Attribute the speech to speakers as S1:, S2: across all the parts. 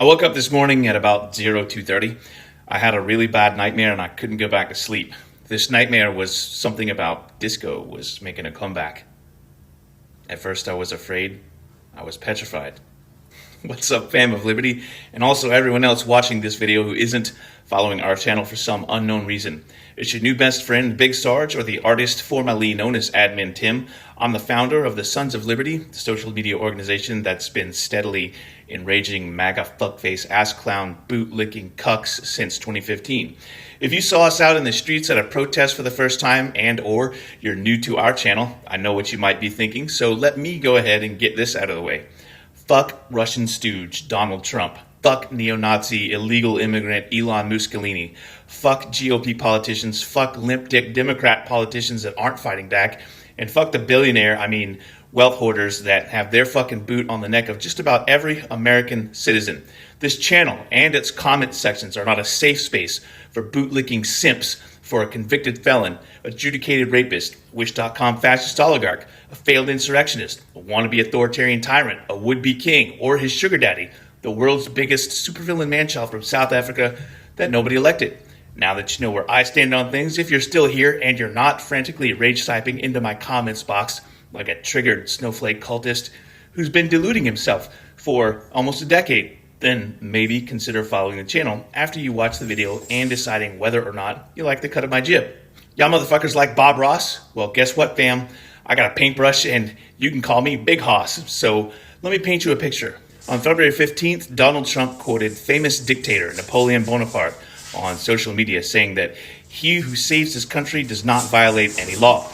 S1: I woke up this morning at about 02:30. I had a really bad nightmare and I couldn't go back to sleep. This nightmare was something about disco was making a comeback. At first I was afraid. I was petrified. What's up, fam of Liberty, and also everyone else watching this video who isn't following our channel for some unknown reason. It's your new best friend, Big Sarge, or the artist formerly known as Admin Tim. I'm the founder of the Sons of Liberty, the social media organization that's been steadily enraging MAGA fuckface ass clown boot-licking cucks since 2015. If you saw us out in the streets at a protest for the first time and or you're new to our channel, I know what you might be thinking, so let me go ahead and get this out of the way. Fuck Russian stooge Donald Trump. Fuck neo-Nazi illegal immigrant Elon Mussolini. Fuck GOP politicians. Fuck limp dick Democrat politicians that aren't fighting back. And fuck the wealth hoarders that have their fucking boot on the neck of just about every American citizen. This channel and its comment sections are not a safe space for bootlicking simps for a convicted felon, adjudicated rapist, Wish.com fascist oligarch, a failed insurrectionist, a wannabe authoritarian tyrant, a would-be king, or his sugar daddy, the world's biggest supervillain manchild from South Africa that nobody elected. Now that you know where I stand on things, if you're still here and you're not frantically rage-typing into my comments box like a triggered snowflake cultist who's been deluding himself for almost a decade, then maybe consider following the channel after you watch the video and deciding whether or not you like the cut of my jib. Y'all motherfuckers like Bob Ross? Well, guess what, fam? I got a paintbrush and you can call me Big Hoss. So let me paint you a picture. On February 15th, Donald Trump quoted famous dictator Napoleon Bonaparte on social media saying that he who saves his country does not violate any law.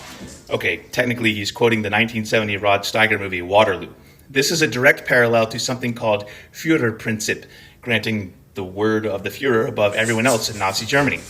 S1: Okay, technically he's quoting the 1970 Rod Steiger movie Waterloo. This is a direct parallel to something called Führerprinzip, granting the word of the Führer above everyone else in Nazi Germany.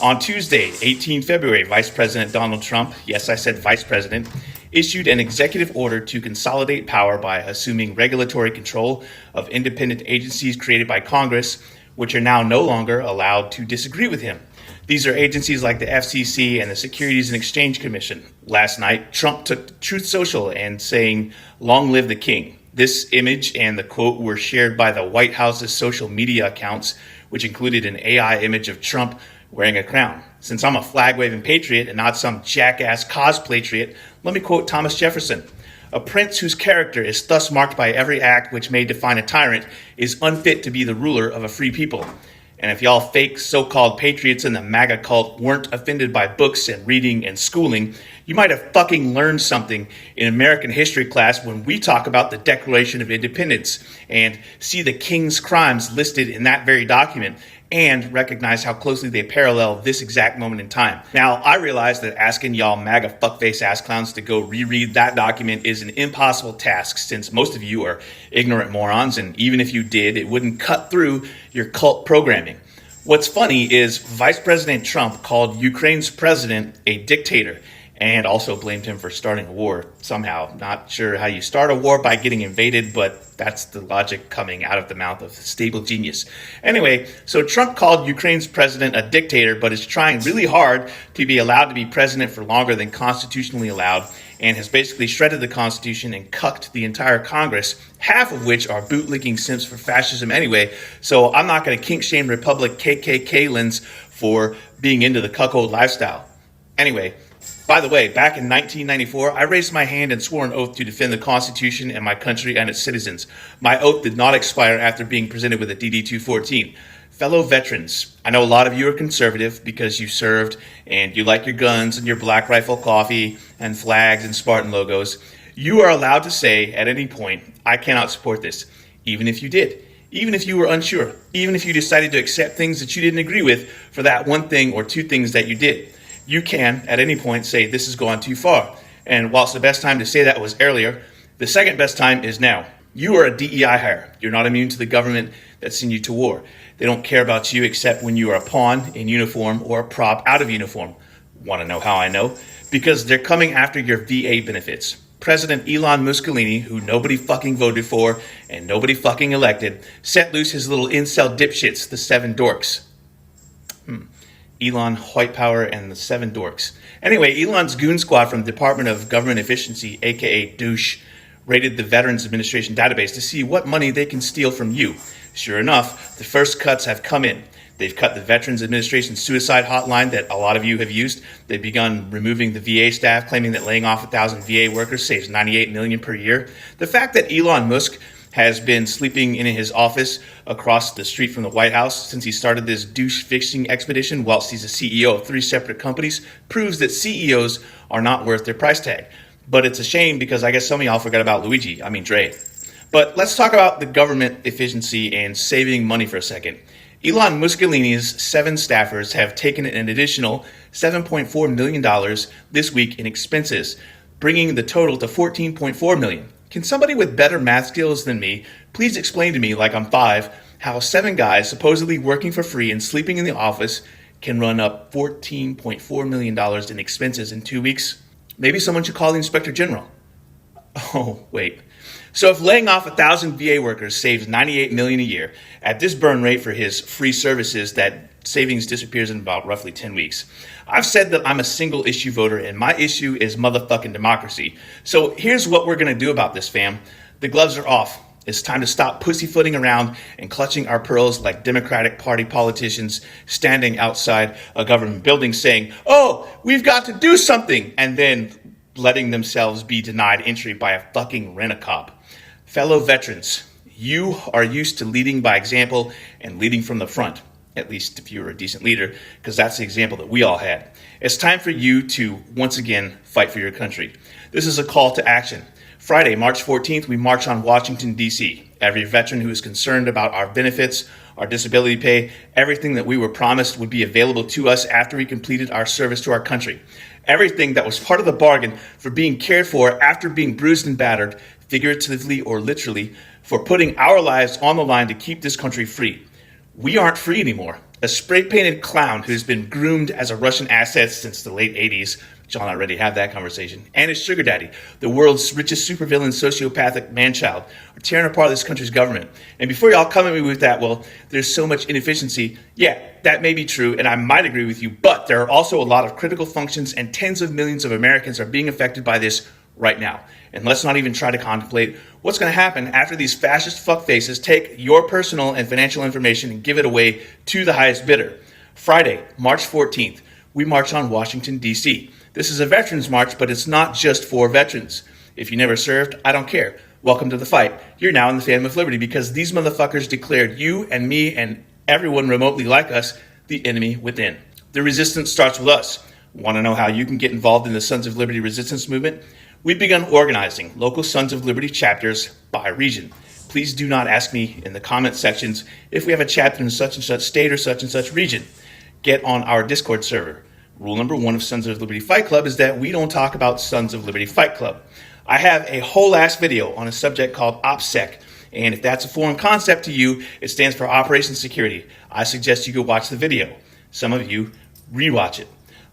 S1: On Tuesday, 18 February, Vice President Donald Trump, yes, I said Vice President, issued an executive order to consolidate power by assuming regulatory control of independent agencies created by Congress, which are now no longer allowed to disagree with him. These are agencies like the FCC and the Securities and Exchange Commission. Last night, Trump took to Truth Social and saying, "Long live the king." This image and the quote were shared by the White House's social media accounts, which included an AI image of Trump wearing a crown. Since I'm a flag-waving patriot and not some jackass cosplay-triot, let me quote Thomas Jefferson. "A prince whose character is thus marked by every act which may define a tyrant is unfit to be the ruler of a free people." And if y'all fake so-called patriots in the MAGA cult weren't offended by books and reading and schooling, you might have fucking learned something in American history class when we talk about the Declaration of Independence and see the king's crimes listed in that very document and recognize how closely they parallel this exact moment in time. Now, I realize that asking y'all MAGA fuckface ass clowns to go reread that document is an impossible task since most of you are ignorant morons, and even if you did, it wouldn't cut through your cult programming. What's funny is Vice President Trump called Ukraine's president a dictator and also blamed him for starting a war somehow. Not sure how you start a war by getting invaded, but that's the logic coming out of the mouth of a stable genius. Anyway, so Trump called Ukraine's president a dictator, but is trying really hard to be allowed to be president for longer than constitutionally allowed, and has basically shredded the Constitution and cucked the entire Congress, half of which are bootlicking simps for fascism anyway, so I'm not going to kink shame Republic KKK-lins for being into the cuckold lifestyle. Anyway, by the way, back in 1994, I raised my hand and swore an oath to defend the Constitution and my country and its citizens. My oath did not expire after being presented with a DD-214. Fellow veterans, I know a lot of you are conservative because you served and you like your guns and your Black Rifle coffee and flags and Spartan logos. You are allowed to say at any point, "I cannot support this," even if you did. Even if you were unsure. Even if you decided to accept things that you didn't agree with for that one thing or two things that you did. You can, at any point, say this has gone too far. And whilst the best time to say that was earlier, the second best time is now. You are a DEI hire. You're not immune to the government that sent you to war. They don't care about you except when you are a pawn in uniform or a prop out of uniform. Want to know how I know? Because they're coming after your VA benefits. President Elon Mussolini, who nobody fucking voted for and nobody fucking elected, set loose his little incel dipshits, the 7 dorks. Elon, white power, and the 7 dorks. Anyway, Elon's goon squad from the Department of Government Efficiency, aka Douche, raided the Veterans Administration database to see what money they can steal from you. Sure enough, the first cuts have come in. They've cut the Veterans Administration suicide hotline that a lot of you have used. They've begun removing the VA staff, claiming that laying off 1,000 VA workers saves $98 million per year. The fact that Elon Musk has been sleeping in his office across the street from the White House since he started this douche fixing expedition whilst he's a CEO of 3 separate companies proves that CEOs are not worth their price tag. But it's a shame because I guess some of y'all forgot about Dre. But let's talk about the government efficiency and saving money for a second. Elon Mussolini's 7 staffers have taken an additional $7.4 million this week in expenses, bringing the total to $14.4 million. Can somebody with better math skills than me please explain to me, like I'm 5, how 7 guys supposedly working for free and sleeping in the office can run up $14.4 million in expenses in 2 weeks? Maybe someone should call the Inspector General. Oh, wait. So if laying off 1,000 VA workers saves $98 million a year, at this burn rate for his free services, that savings disappears in about roughly 10 weeks. I've said that I'm a single issue voter and my issue is motherfucking democracy. So here's what we're going to do about this, fam. The gloves are off. It's time to stop pussyfooting around and clutching our pearls like Democratic Party politicians standing outside a government building saying, "Oh, we've got to do something," and then letting themselves be denied entry by a fucking rent-a-cop. Fellow veterans, you are used to leading by example and leading from the front, at least if you were a decent leader, because that's the example that we all had. It's time for you to, once again, fight for your country. This is a call to action. Friday, March 14th, we march on Washington, D.C. Every veteran who is concerned about our benefits, our disability pay, everything that we were promised would be available to us after we completed our service to our country. Everything that was part of the bargain for being cared for after being bruised and battered, figuratively or literally, for putting our lives on the line to keep this country free. We aren't free anymore. A spray-painted clown who's been groomed as a Russian asset since the late 80s, John already had that conversation, and his sugar daddy, the world's richest supervillain sociopathic man-child, are tearing apart this country's government. And before y'all come at me with that, well, there's so much inefficiency, yeah, that may be true, and I might agree with you, but there are also a lot of critical functions, and tens of millions of Americans are being affected by this right now. And let's not even try to contemplate what's going to happen after these fascist fuckfaces take your personal and financial information and give it away to the highest bidder. Friday, March 14th, we march on Washington, D.C. This is a veterans march, but it's not just for veterans. If you never served, I don't care. Welcome to the fight. You're now in the Phantom of Liberty because these motherfuckers declared you and me and everyone remotely like us the enemy within. The resistance starts with us. Want to know how you can get involved in the Sons of Liberty resistance movement? We've begun organizing local Sons of Liberty chapters by region. Please do not ask me in the comment sections if we have a chapter in such and such state or such and such region. Get on our Discord server. Rule number 1 of Sons of Liberty Fight Club is that we don't talk about Sons of Liberty Fight Club. I have a whole ass video on a subject called OPSEC, and if that's a foreign concept to you, it stands for Operation Security. I suggest you go watch the video. Some of you rewatch it.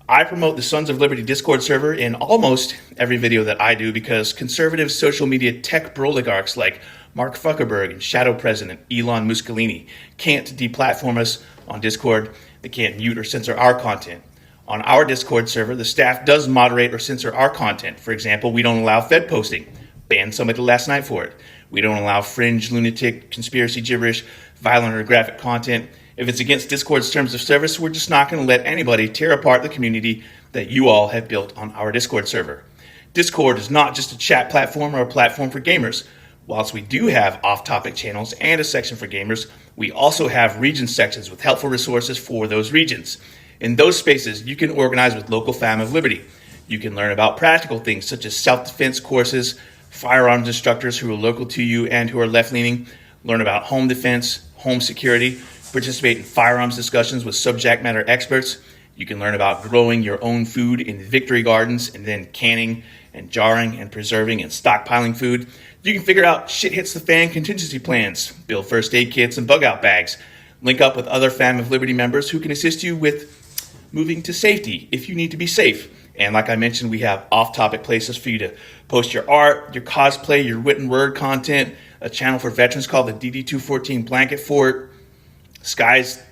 S1: I promote the Sons of Liberty Discord server in almost every video that I do because conservative social media tech oligarchs like Mark Zuckerberg and Shadow President Elon Mussolini can't deplatform us on Discord. They can't mute or censor our content. On our Discord server, the staff does moderate or censor our content. For example, we don't allow Fed posting. Banned somebody last night for it. We don't allow fringe, lunatic, conspiracy gibberish, violent or graphic content. If it's against Discord's terms of service, we're just not going to let anybody tear apart the community that you all have built on our Discord server. Discord is not just a chat platform or a platform for gamers. Whilst we do have off-topic channels and a section for gamers, we also have region sections with helpful resources for those regions. In those spaces, you can organize with local Fam of Liberty. You can learn about practical things such as self-defense courses, firearms instructors who are local to you and who are left-leaning, learn about home defense, home security, participate in firearms discussions with subject matter experts. You can learn about growing your own food in victory gardens and then canning and jarring and preserving and stockpiling food. You can figure out shit hits the fan contingency plans, build first aid kits and bug out bags, link up with other Fam of Liberty members who can assist you with moving to safety if you need to be safe. And like I mentioned, we have off-topic places for you to post your art, your cosplay, your written word content, a channel for veterans called the DD214 Blanket Fort. Sky's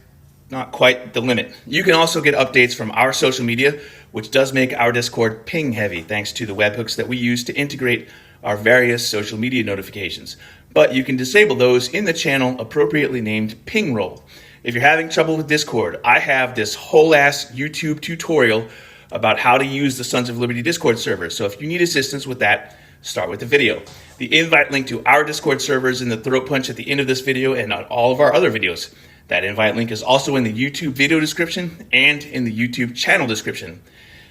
S1: not quite the limit. You can also get updates from our social media, which does make our Discord ping heavy thanks to the webhooks that we use to integrate our various social media notifications. But you can disable those in the channel appropriately named ping roll. If you're having trouble with Discord, I have this whole ass YouTube tutorial about how to use the Sons of Liberty Discord server. So if you need assistance with that, start with the video. The invite link to our Discord server is in the Throatpunch at the end of this video and on all of our other videos. That invite link is also in the YouTube video description and in the YouTube channel description.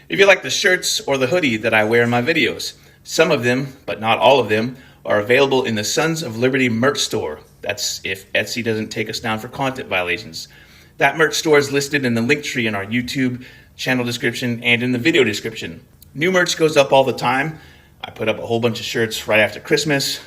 S1: If you like the shirts or the hoodie that I wear in my videos, some of them, but not all of them, are available in the Sons of Liberty merch store. That's if Etsy doesn't take us down for content violations. That merch store is listed in the link tree in our YouTube channel description and in the video description. New merch goes up all the time. I put up a whole bunch of shirts right after Christmas.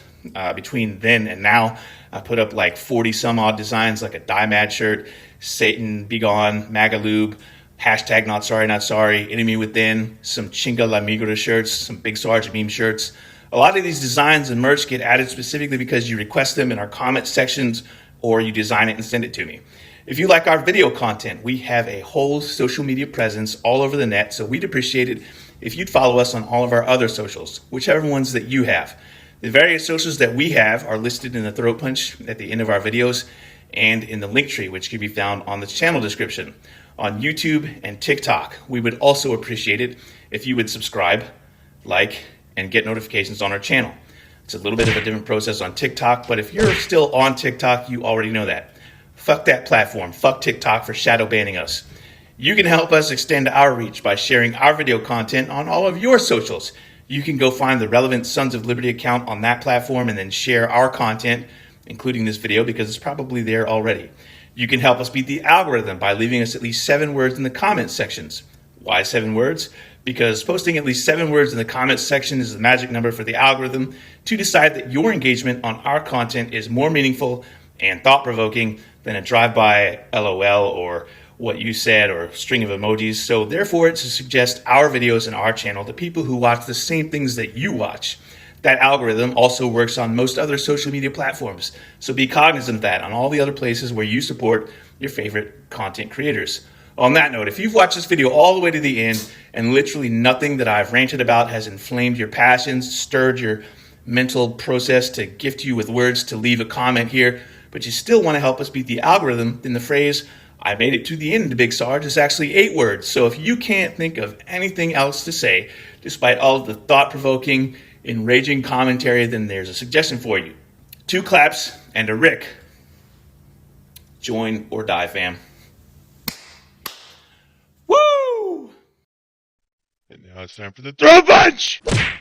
S1: Between then and now, I put up like 40 some odd designs, like a Die Mad shirt, Satan Be Gone, Magalube, hashtag Not Sorry Not Sorry, Enemy Within, some Chinga La Migra shirts, some Big Sarge meme shirts. A lot of these designs and merch get added specifically because you request them in our comment sections or you design it and send it to me. If you like our video content, we have a whole social media presence all over the net, so we'd appreciate it if you'd follow us on all of our other socials, whichever ones that you have. The various socials that we have are listed in the Throatpunch at the end of our videos and in the link tree, which can be found on the channel description. On YouTube and TikTok, we would also appreciate it if you would subscribe, like, and get notifications on our channel. It's a little bit of a different process on TikTok, but if you're still on TikTok, you already know that. Fuck that platform. Fuck TikTok for shadow banning us. You can help us extend our reach by sharing our video content on all of your socials. You can go find the relevant Sons of Liberty account on that platform and then share our content, including this video, because it's probably there already. You can help us beat the algorithm by leaving us at least 7 words in the comment sections. Why 7 words? Because posting at least 7 words in the comments section is the magic number for the algorithm to decide that your engagement on our content is more meaningful and thought-provoking than a drive-by LOL or what you said or string of emojis. So therefore, it's to suggest our videos and our channel to people who watch the same things that you watch. That algorithm also works on most other social media platforms. So be cognizant of that on all the other places where you support your favorite content creators. On that note, if you've watched this video all the way to the end and literally nothing that I've ranted about has inflamed your passions, stirred your mental process to gift you with words to leave a comment here, but you still want to help us beat the algorithm, then the phrase, I made it to the end, Big Sarge, is actually 8 words. So if you can't think of anything else to say, despite all of the thought-provoking, enraging commentary, then there's a suggestion for you. 2 claps and a Rick. Join or die, fam. Woo! And now it's time for the Throatpunch!